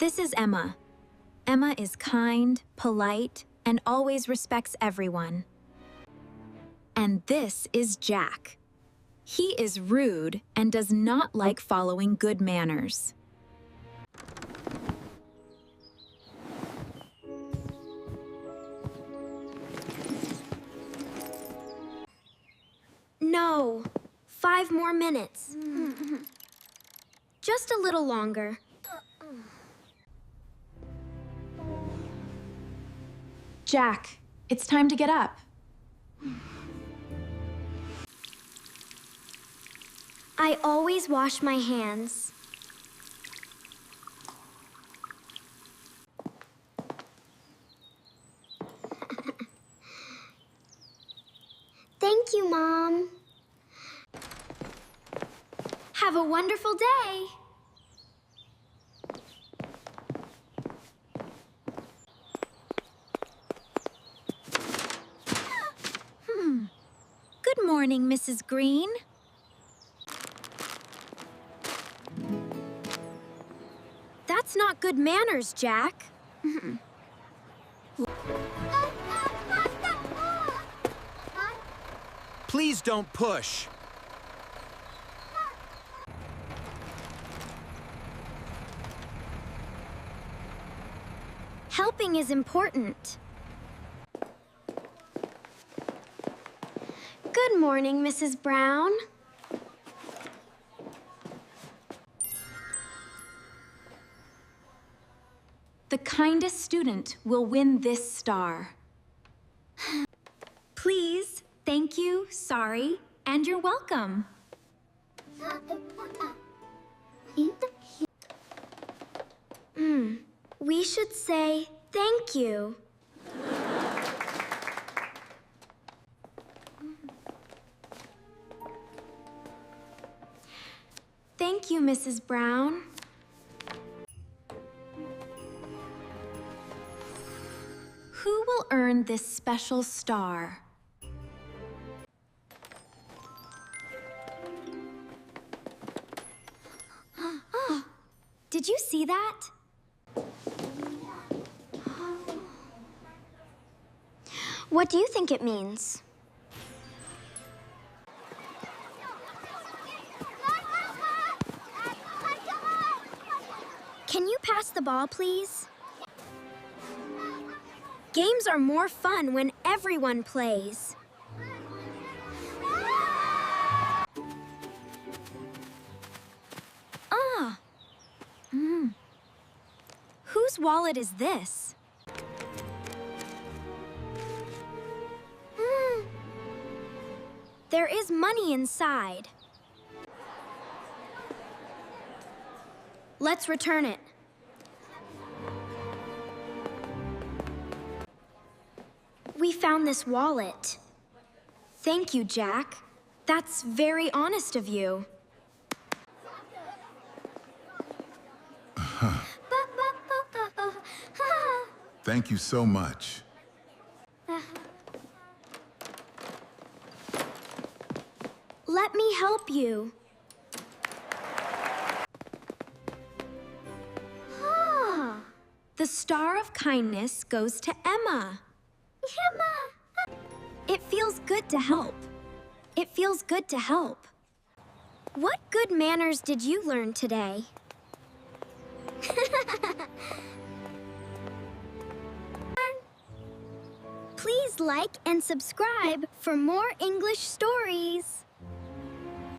This is Emma. Emma is kind, polite, and always respects everyone. And this is Jack. He is rude and does not like following good manners. No, 5 more minutes. Just a little longer. Jack, it's time to get up. I always wash my hands. Thank you, Mom. Have a wonderful day. Good morning, Mrs. Green. That's not good manners, Jack. Please don't push. Helping is important. Good morning, Mrs. Brown. The kindest student will win this star. Please, thank you, sorry, and you're welcome. We should say thank you. Thank you, Mrs. Brown. Who will earn this special star? Did you see that? What do you think it means? Can you pass the ball, please? Games are more fun when everyone plays. Whose wallet is this? There is money inside. Let's return it. We found this wallet. Thank you, Jack. That's very honest of you. Thank you so much. Let me help you. The star of kindness goes to Emma. It feels good to help. It feels good to help. What good manners did you learn today? Please like and subscribe for more English stories.